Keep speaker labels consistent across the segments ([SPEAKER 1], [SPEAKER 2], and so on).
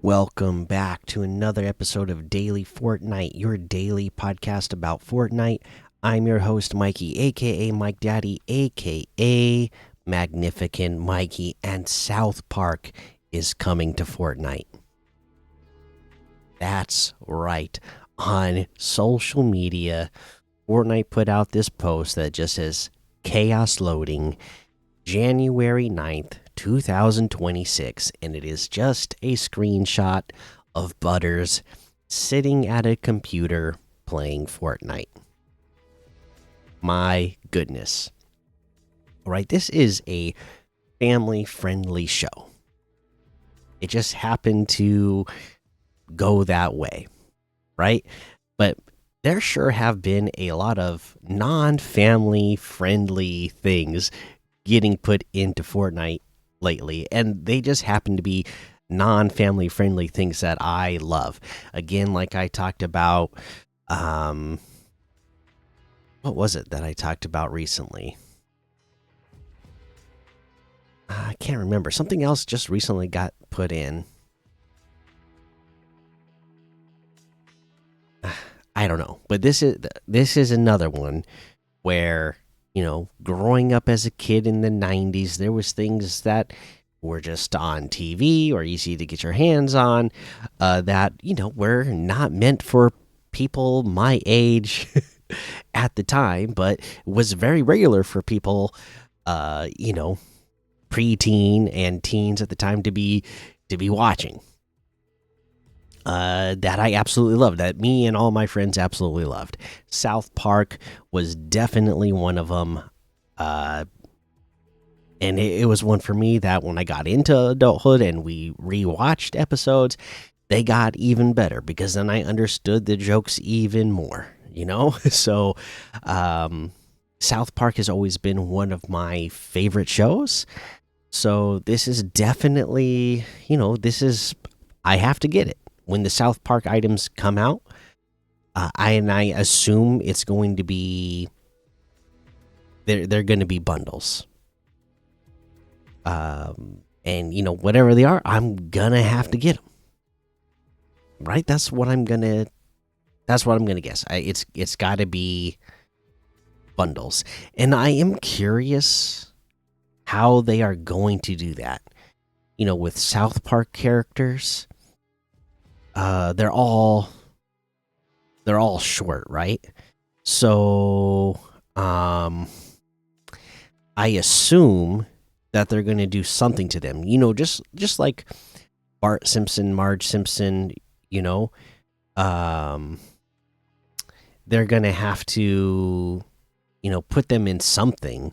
[SPEAKER 1] Welcome back to another episode of Daily Fortnite, your daily podcast about Fortnite. I'm your host, Mikey, aka Mike Daddy, aka Magnificent Mikey, and South Park is coming to Fortnite. That's right. On social media, Fortnite put out this post that just says chaos loading January 9th, 2026, and it is just a screenshot of Butters sitting at a computer playing Fortnite. My goodness. All right, this is a family friendly show. It just happened to go that way, right? But there sure have been a lot of non family friendly things getting put into Fortnite lately, and they just happen to be non-family friendly things that I love. Again, like I talked about, what was it that I talked about recently? I can't remember. Something else just recently got put in. I don't know, but this is another one where growing up as a kid in the 90s, there was things that were just on TV or easy to get your hands on, that were not meant for people my age at the time, but was very regular for people, preteen and teens at the time to be watching. That I absolutely loved, that me and all my friends absolutely loved. South Park was definitely one of them. And it was one for me that when I got into adulthood and we rewatched episodes, they got even better because then I understood the jokes even more. So, South Park has always been one of my favorite shows. So, this is definitely, I have to get it when the South Park items come out. I assume it's going to be they're going to be bundles. And whatever they are, I'm gonna have to get them. Right? That's what I'm gonna guess. It's got to be bundles, and I am curious how they are going to do that. With South Park characters, they're all short, right? So, I assume that they're going to do something to them. Just like Bart Simpson, Marge Simpson. You know, um, they're going to have to, put them in something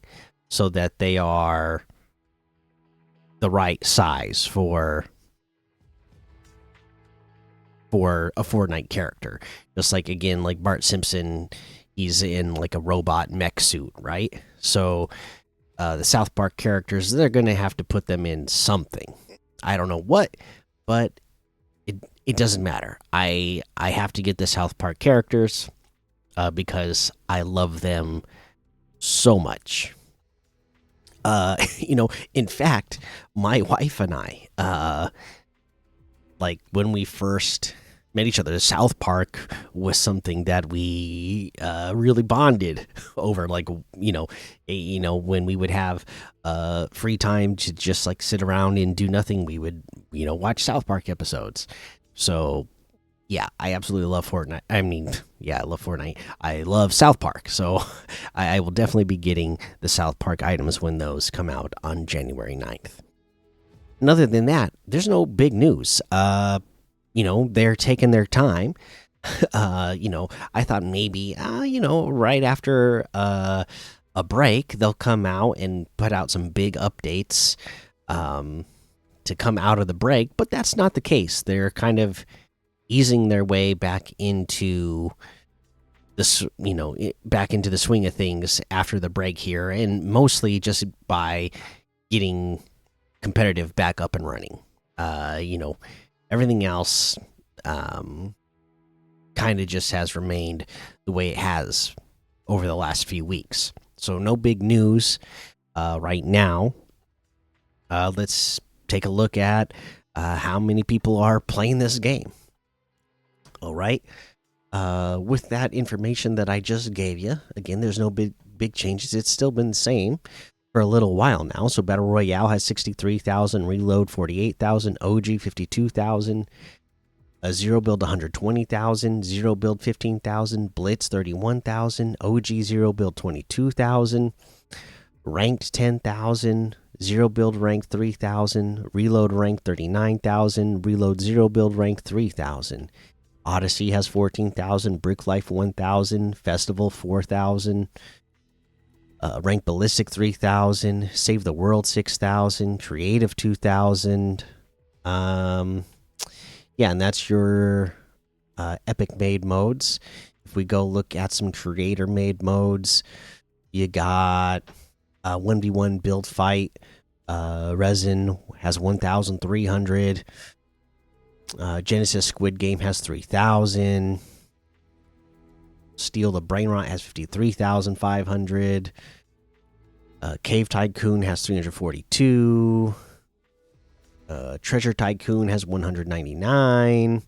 [SPEAKER 1] so that they are the right size for a Fortnite character. Just like, again, like Bart Simpson, he's in like a robot mech suit, right? So the South Park characters, they're going to have to put them in something. I don't know what, but it doesn't matter. I have to get the South Park characters because I love them so much. In fact, my wife and I, like when we first met each other, South Park was something that we really bonded over. Like when we would have free time to just like sit around and do nothing, we would watch South Park episodes. So yeah, I absolutely love Fortnite. I mean, yeah, I love Fortnite. I love South Park, so I will definitely be getting the South Park items when those come out on January 9th. And other than that, there's no big news. They're taking their time. I thought maybe, right after a break, they'll come out and put out some big updates to come out of the break, but that's not the case. They're kind of easing their way back into back into the swing of things after the break here, and mostly just by getting competitive back up and running. Everything else kind of just has remained the way it has over the last few weeks. So no big news right now. Let's take a look at how many people are playing this game. All right. With that information that I just gave you, again, there's no big changes. It's still been the same for a little while now. So Battle Royale has 63,000, Reload 48,000, OG 52,000, a Zero Build 120,000, Zero Build 15,000, Blitz 31,000, OG Zero Build 22,000, Ranked 10,000, Zero Build Ranked 3,000, Reload Ranked 39,000, Reload Zero Build Ranked 3,000. Odyssey has 14,000, Brick Life 1,000, Festival 4,000, Rank Ballistic 3,000, Save the World 6,000, Creative 2,000. Yeah, and that's your Epic made modes. If we go look at some creator made modes, you got 1v1 build fight. Resin has 1,300. Genesis Squid Game has 3,000. Steal the Brain Rot has 53,500. Cave Tycoon has 342. Treasure Tycoon has 199.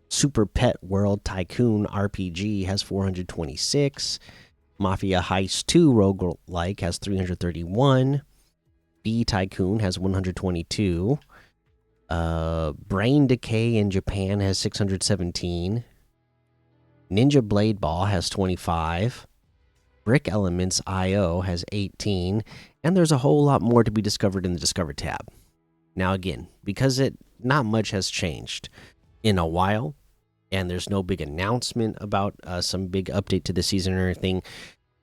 [SPEAKER 1] Super Pet World Tycoon RPG has 426. Mafia Heist 2 Roguelike has 331. Bee Tycoon has 122. Brain Decay in Japan has 617. Ninja Blade Ball has 25. Brick Elements IO has 18. And there's a whole lot more to be discovered in the Discover tab. Now, again, because not much has changed in a while, and there's no big announcement about some big update to the season or anything,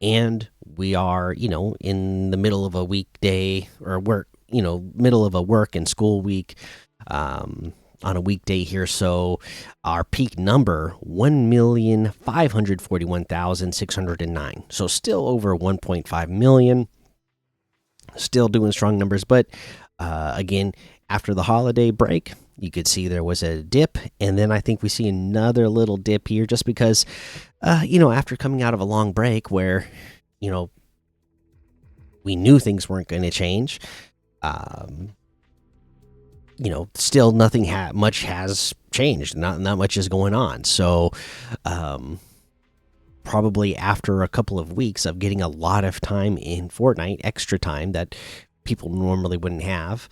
[SPEAKER 1] and we are, in the middle of a weekday or work, middle of a work and school week, on a weekday here. So our peak number 1,541,609. So still over 1.5 million. Still doing strong numbers, but again, after the holiday break, you could see there was a dip, and then I think we see another little dip here, just because, after coming out of a long break where, we knew things weren't going to change. Still nothing much has changed. Not much is going on. So, probably after a couple of weeks of getting a lot of time in Fortnite, extra time that people normally wouldn't have,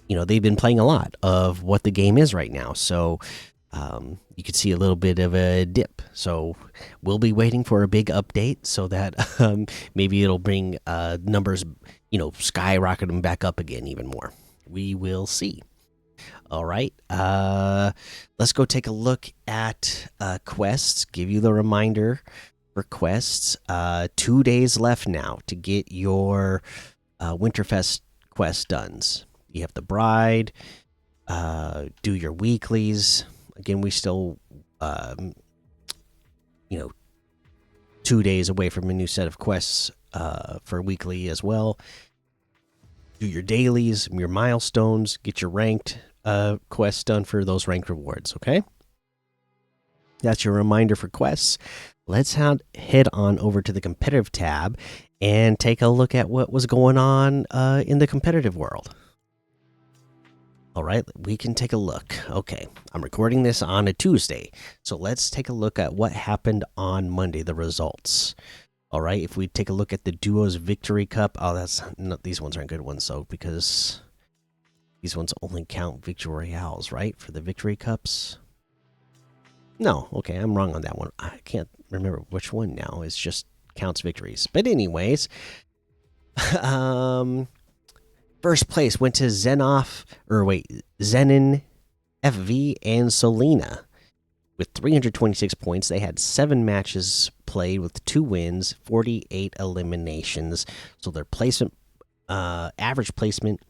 [SPEAKER 1] they've been playing a lot of what the game is right now. So, you could see a little bit of a dip. So we'll be waiting for a big update so that maybe it'll bring numbers, skyrocket them back up again even more. We will see. All right. Let's go take a look at quests. Give you the reminder for quests. 2 days left now to get your Winterfest quest done. You have the bride. Do your weeklies. Again, we still, 2 days away from a new set of quests for weekly as well. Do your dailies, your milestones, get your ranked quests done for those ranked rewards, okay? That's your reminder for quests. Let's head on over to the competitive tab and take a look at what was going on in the competitive world. All right, we can take a look. Okay, I'm recording this on a Tuesday, so let's take a look at what happened on Monday, the results. All right, if we take a look at the Duos Victory Cup, these ones aren't good ones, so because these ones only count Victory Royales, right, for the Victory Cups? No, okay, I'm wrong on that one. I can't remember which one now. It's just counts victories. But anyways, first place went to Zenon FV and Selena with 326 points. They had 7 matches played with 2 wins, 48 eliminations. So their placement, average placement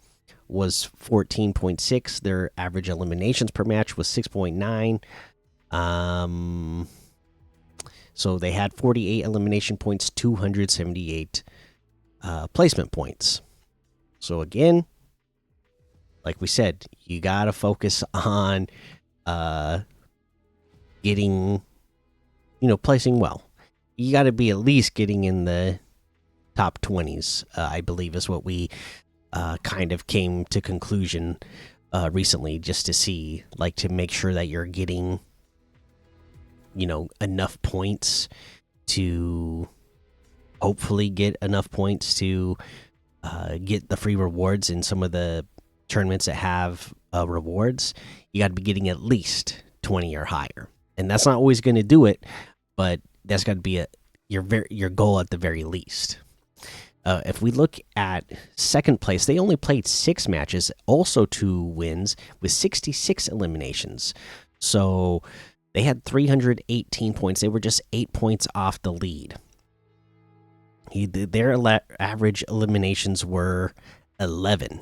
[SPEAKER 1] was 14.6. Their average eliminations per match was 6.9. So they had 48 elimination points, 278 placement points. So again, like we said, you gotta focus on getting, placing well. You gotta be at least getting in the top 20s, I believe is what we kind of came to conclusion recently, just to see, like, to make sure that you're getting, enough points to hopefully get enough points to get the free rewards in some of the tournaments that have rewards. You got to be getting at least 20 or higher, and that's not always going to do it, but that's got to be your goal at the very least. If we look at second place, they only played 6 matches, also 2 wins with 66 eliminations. So they had 318 points. They were just 8 points off the lead. Their average eliminations were 11,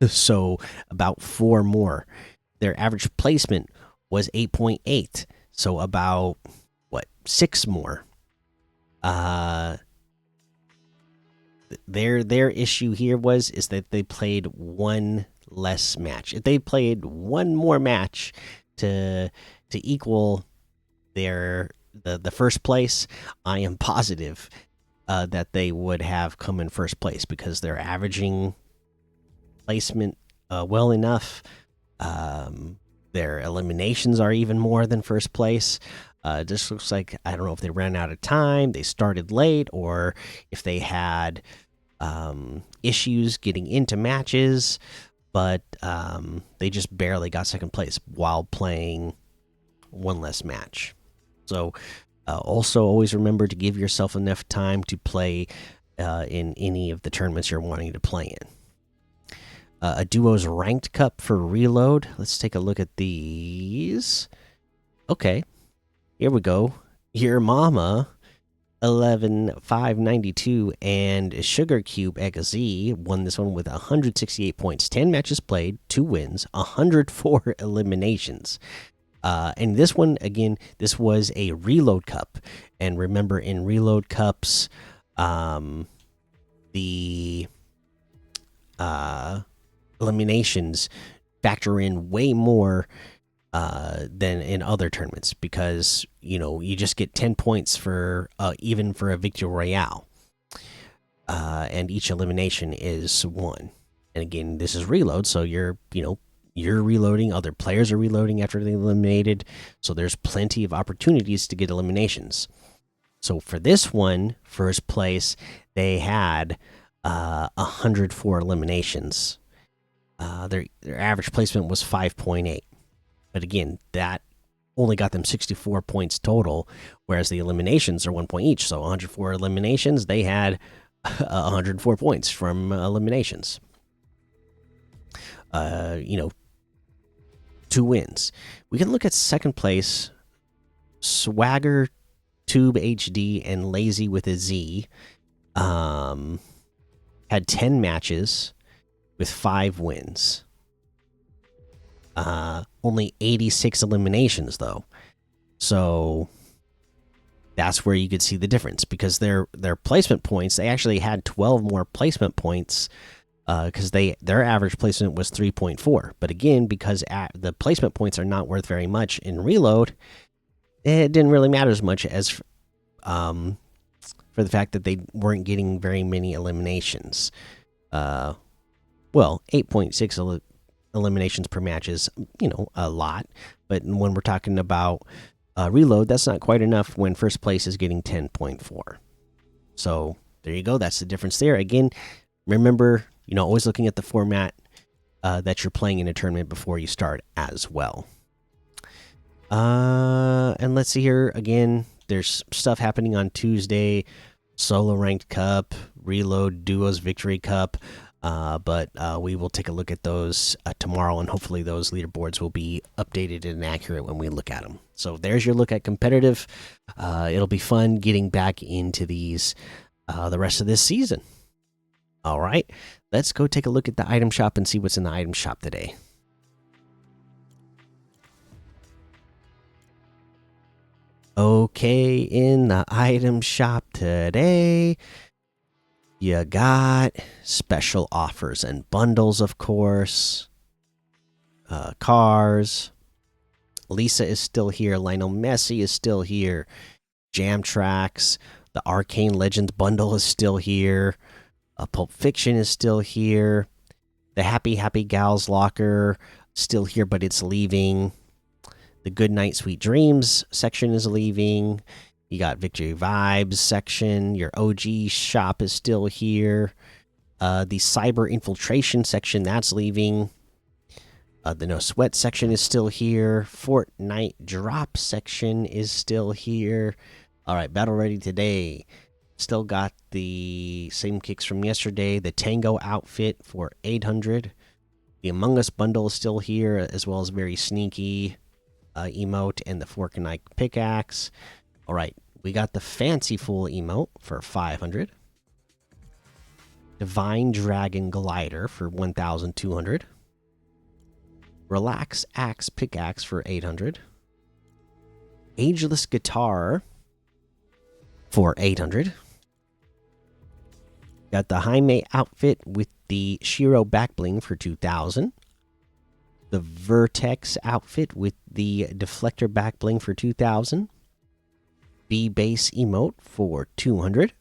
[SPEAKER 1] so about 4 more. Their average placement was 8.8, so about 6 more. Their issue here is that they played 1 less match. If they played 1 more match to equal the first place, I am positive that they would have come in first place, because they're averaging placement well enough. Their eliminations are even more than first place. This looks like, I don't know if they ran out of time, they started late, or if they had issues getting into matches, but they just barely got second place while playing 1 less match. So also always remember to give yourself enough time to play in any of the tournaments you're wanting to play in. A duos ranked cup for reload. Let's take a look at these. Okay, here we go. Your mama 11,592 and Sugar Cube XZ won this one with 168 points, 10 matches played, 2 wins, 104 eliminations. And this one, again, this was a reload cup. And remember, in reload cups, the eliminations factor in way more than in other tournaments, because you just get 10 points for even for a victory royale, and each elimination is 1. And again, this is reload, so you're reloading, other players are reloading after they eliminated, so there's plenty of opportunities to get eliminations. So for this one, first place, they had 104 eliminations. Their average placement was 5.8. But again, that only got them 64 points total, whereas the eliminations are 1 point each. So 104 eliminations, they had 104 points from eliminations. 2 wins. We can look at second place. Swagger, Tube HD, and Lazy with a Z had 10 matches with 5 wins. Only 86 eliminations though, so that's where you could see the difference, because their placement points, they actually had 12 more placement points, because their average placement was 3.4. But again, because the placement points are not worth very much in reload, it didn't really matter as much as for the fact that they weren't getting very many eliminations. 8.6 eliminations per match is, a lot, but when we're talking about reload, that's not quite enough when first place is getting 10.4. So there you go, that's the difference there. Again, remember, always looking at the format that you're playing in a tournament before you start as well. And let's see here again, there's stuff happening on Tuesday: solo ranked cup, reload, duos victory cup. But we will take a look at those tomorrow, and hopefully those leaderboards will be updated and accurate when we look at them. So there's your look at competitive. It'll be fun getting back into these the rest of this season. All right, let's go take a look at the item shop and see what's in the item shop today. Okay, in the item shop today, you got special offers and bundles, of course. Cars. Lisa is still here. Lionel Messi is still here. Jam Tracks. The Arcane Legends bundle is still here. Pulp Fiction is still here. The Happy Happy Gals locker still here, but it's leaving. The Good Night Sweet Dreams section is leaving. You got Victory Vibes section. Your OG shop is still here. The Cyber Infiltration section, that's leaving. The No Sweat section is still here. Fortnite Drop section is still here. All right, Battle Ready today. Still got the same kicks from yesterday. The Tango outfit for 800. The Among Us bundle is still here, as well as very sneaky emote and the Fork and Knife pickaxe. All right, we got the Fanciful emote for 500. Divine Dragon Glider for 1,200. Relax Axe pickaxe for 800. Ageless Guitar for 800. Got the Jaime outfit with the Shiro back bling for 2,000. The Vertex outfit with the Deflector back bling for 2,000. B base emote for 200.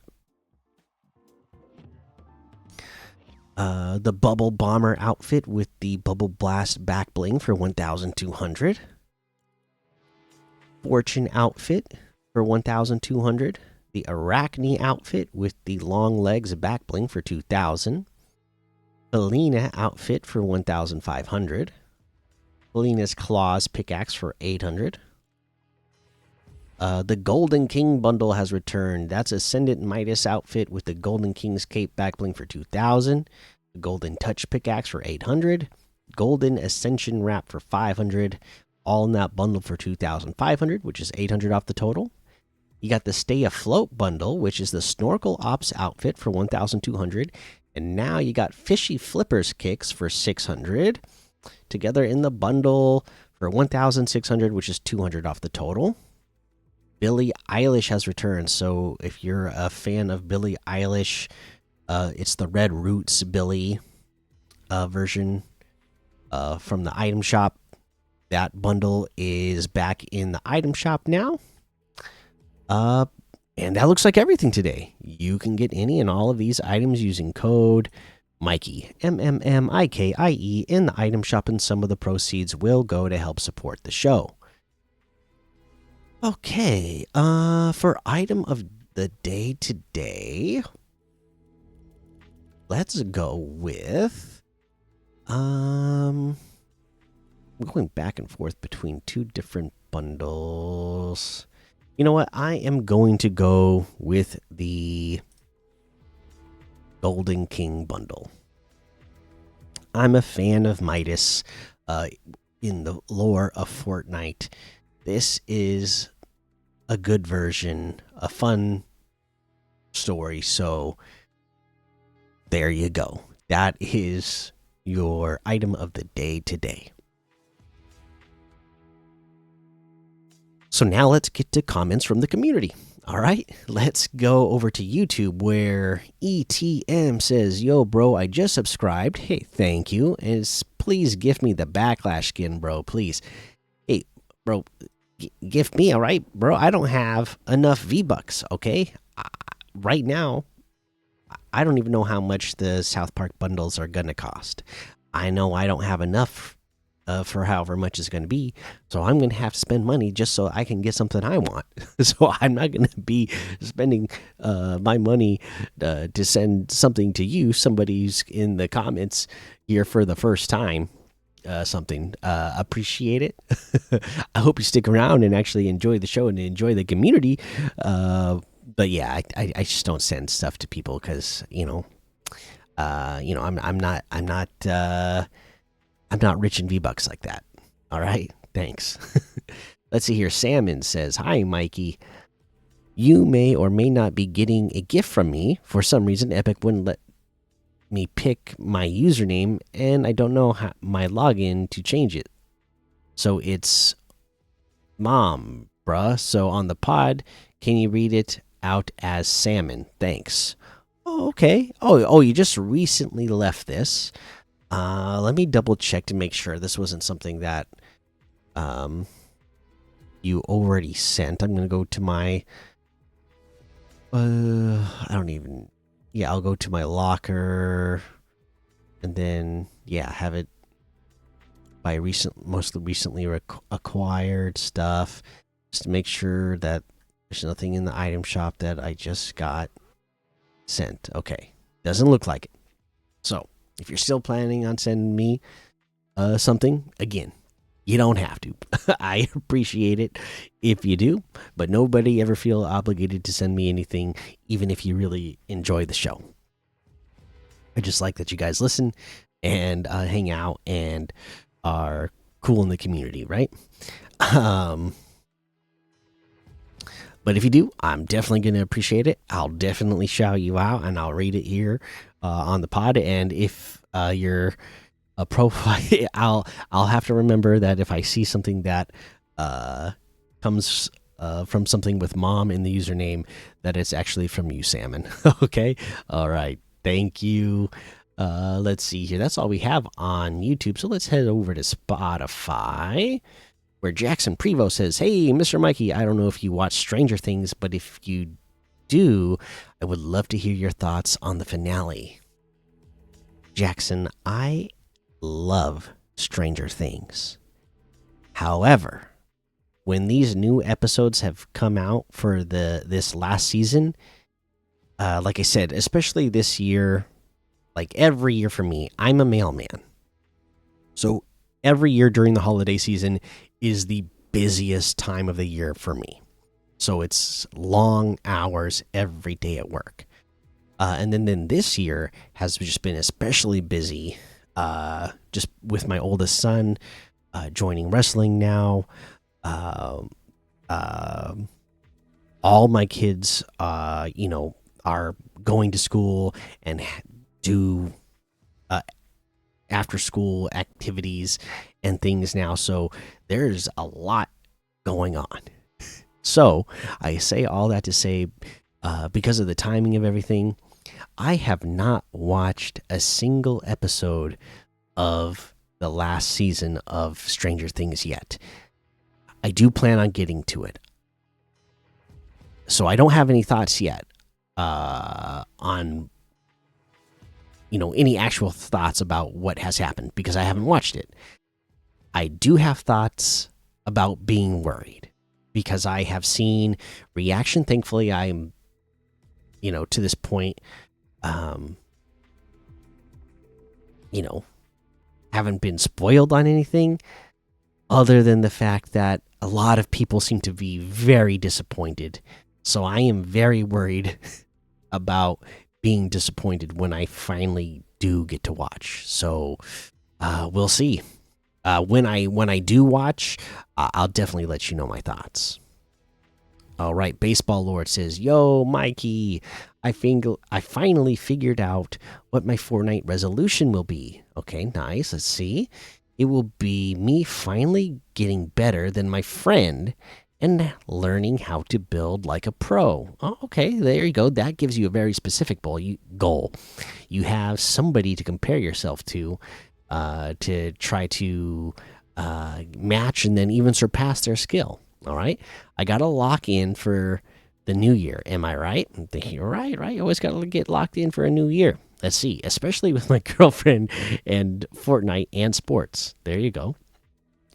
[SPEAKER 1] The Bubble Bomber outfit with the Bubble Blast back bling for 1,200. Fortune outfit for 1,200. The Arachne outfit with the long legs back bling for 2,000. Helena outfit for 1,500. Helena's Claws pickaxe for 800. The Golden King bundle has returned. That's Ascendant Midas outfit with the Golden King's cape back bling for 2,000. The Golden Touch pickaxe for 800. Golden Ascension wrap for 500. All in that bundle for 2,500, which is 800 off the total. You got the Stay Afloat bundle, which is the Snorkel Ops outfit for 1,200. And now you got Fishy Flippers kicks for 600. Together in the bundle for 1,600, which is 200 off the total. Billie Eilish has returned. So if you're a fan of Billie Eilish, it's the Red Roots Billie version from the item shop. That bundle is back in the item shop now. And that looks like everything today. You can get any and all of these items using code Mikey, MMMIKIE, in the item shop, and some of the proceeds will go to help support the show. Okay, for item of the day today, let's go with I'm going back and forth between two different bundles. You know what? I am going to go with the Golden King bundle. I'm a fan of Midas in the lore of Fortnite. This is a good version, a fun story. So there you go. That is your item of the day today. So now let's get to comments from the community. All right, let's go over to YouTube where ETM says, "Yo, bro, I just subscribed. Hey, thank you. And please gift me the backlash skin, bro. Please. Hey, bro, gift me, all right, bro. I don't have enough V-Bucks, okay? Right now, I don't even know how much the South Park bundles are going to cost. I know I don't have enough for however much it's going to be, so I'm going to have to spend money just so I can get something I want. So I'm not going to be spending my money to send something to you, somebody's in the comments here for the first time. Something appreciate it. I hope you stick around and actually enjoy the show and enjoy the community. But yeah, I just don't send stuff to people because I'm not rich in V-Bucks like that. All right, thanks. Let's see here. Salmon says, "Hi, Mikey. You may or may not be getting a gift from me. For some reason, Epic wouldn't let me pick my username, and I don't know my login to change it. So it's mom, bruh. So on the pod, can you read it out as Salmon? Thanks." Oh, okay. Oh, you just recently left this. Let me double check to make sure this wasn't something that you already sent. I'm gonna go to my I don't even, yeah, I'll go to my locker. and then yeah, have it by mostly recently acquired stuff, just to make sure that there's nothing in the item shop that I just got sent. Okay, doesn't look like it. So if you're still planning on sending me something, again, you don't have to. I appreciate it if you do, but nobody ever feel obligated to send me anything, even if you really enjoy the show. I just like that you guys listen and hang out and are cool in the community, right? Um, but if you do, I'm definitely going to appreciate it. I'll definitely shout you out and I'll read it here on the pod. And if you're a profile, I'll have to remember that if I see something that comes from something with mom in the username, that it's actually from you, Salmon. Okay, all right. Thank you. Let's see here. That's all we have on YouTube. So let's head over to Spotify, where Jackson Prevo says, "Hey, Mr. Mikey, I don't know if you watch Stranger Things, but if you do, I would love to hear your thoughts on the finale." Jackson, I love Stranger Things. However, when these new episodes have come out for this last season, like I said, especially this year, like every year for me, I'm a mailman. So every year during the holiday season is the busiest time of the year for me. So it's long hours every day at work. And then this year has just been especially busy, just with my oldest son joining wrestling now. Uh, uh, all my kids, are going to school and do after school activities and things now. So there's a lot going on. So I say all that to say, because of the timing of everything, I have not watched a single episode of the last season of Stranger Things yet. I do plan on getting to it. So I don't have any thoughts yet on any actual thoughts about what has happened because I haven't watched it. I do have thoughts about being worried because I have seen reaction. Thankfully, I'm to this point, haven't been spoiled on anything other than the fact that a lot of people seem to be very disappointed. So I am very worried about being disappointed when I finally do get to watch. So we'll see. When I do watch, I'll definitely let you know my thoughts. All right, Baseball Lord says, "Yo, Mikey, I finally figured out what my Fortnite resolution will be." Okay, nice. Let's see. It will be me finally getting better than my friend and learning how to build like a pro. Oh, okay, there you go. That gives you a very specific goal. You have somebody to compare yourself to try to match and then even surpass their skill. All right, I got to lock in for the new year. Am I right? I'm thinking, right. You always got to get locked in for a new year. Let's see, especially with my girlfriend and Fortnite and sports. There you go.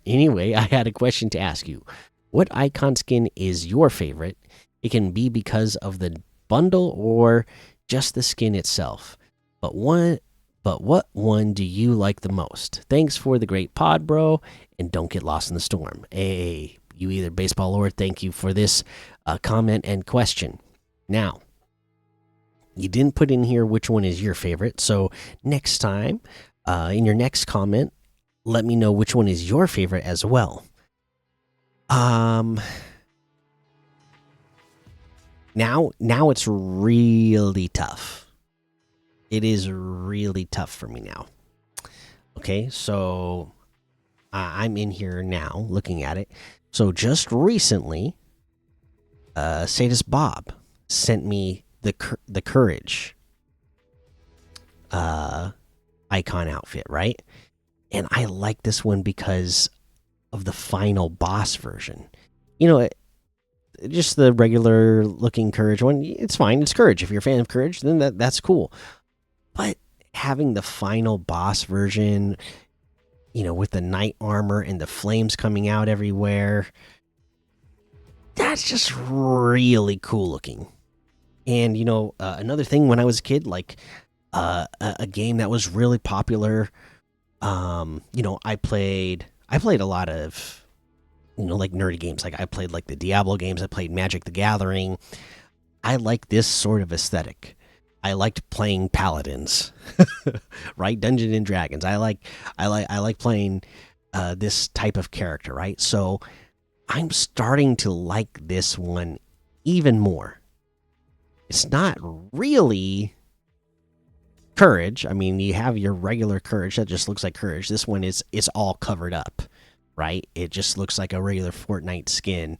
[SPEAKER 1] Anyway, I had a question to ask you. What icon skin is your favorite? It can be because of the bundle or just the skin itself. But what one do you like the most? Thanks for the great pod, bro, and don't get lost in the storm. Hey, you either Baseball Lord, thank you for this comment and question. Now, you didn't put in here which one is your favorite, so next time, in your next comment, let me know which one is your favorite as well. Now it's really tough. It is really tough for me now. Okay, so I'm in here now looking at it. So just recently, Sadist Bob sent me the courage icon outfit, right? And I like this one because of the final boss version. Just the regular looking courage one, it's fine. It's courage. If you're a fan of courage, then that's cool. But having the final boss version, with the knight armor and the flames coming out everywhere, that's just really cool looking. And another thing, when I was a kid, like a game that was really popular, I played a lot of like nerdy games. Like I played like the Diablo games, I played Magic the Gathering. I like this sort of aesthetic. I liked playing paladins, right? Dungeons and Dragons. I like playing this type of character, right? So I'm starting to like this one even more. It's not really courage. I mean, you have your regular courage that just looks like courage. This one is it's all covered up, right? It just looks like a regular Fortnite skin.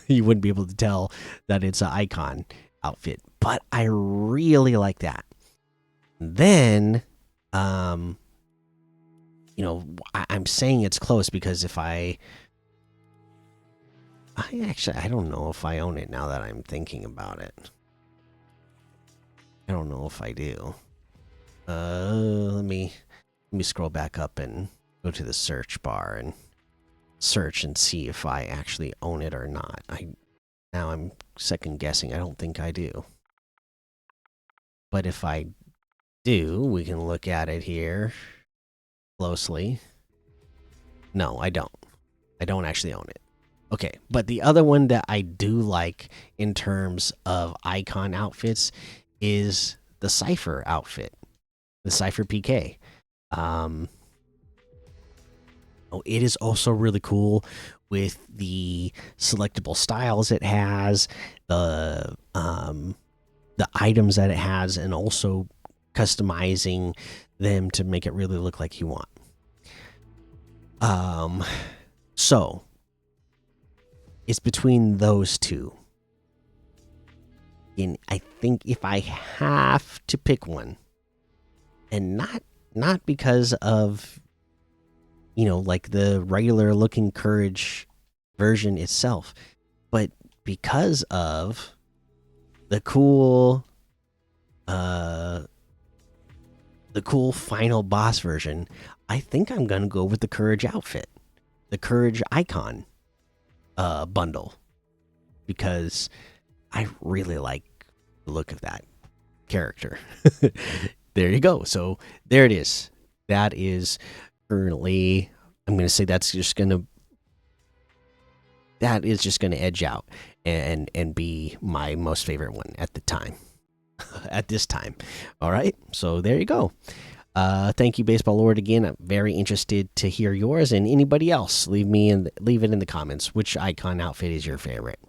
[SPEAKER 1] You wouldn't be able to tell that it's an icon outfit, but I really like that. Then, I'm saying it's close because if I don't know if I own it now that I'm thinking about it. I don't know if I do. Let me scroll back up and go to the search bar and search and see if I actually own it or not. Now I'm second guessing. I don't think I do. But if I do, we can look at it here closely. No, I don't. I don't actually own it. Okay, but the other one that I do like in terms of icon outfits is the Cypher outfit, the Cypher PK. It is also really cool with the selectable styles it has, the items that it has, and also customizing them to make it really look like you want. So it's between those two. And I think if I have to pick one, and not because of like the regular looking courage version itself, but because of the cool final boss version, I think I'm gonna go with the courage outfit, the courage icon bundle, because I really like the look of that character. There you go. So there it is. That is currently, I'm going to say that is just going to edge out and be my most favorite one at the time. At this time. All right. So there you go. Thank you, Baseball Lord. Again, I'm very interested to hear yours, and anybody else. Leave it in the comments. Which icon outfit is your favorite?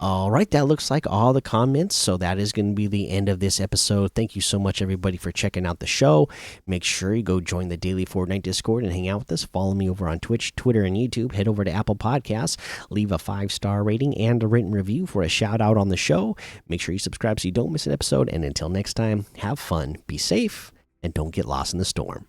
[SPEAKER 1] All right, that looks like all the comments. So that is going to be the end of this episode. Thank you so much, everybody, for checking out the show. Make sure you go join the daily Fortnite Discord and hang out with us. Follow me over on Twitch, Twitter, and YouTube. Head over to Apple Podcasts. Leave a 5-star rating and a written review for a shout out on the show. Make sure you subscribe so you don't miss an episode. And until next time, have fun, be safe, and don't get lost in the storm.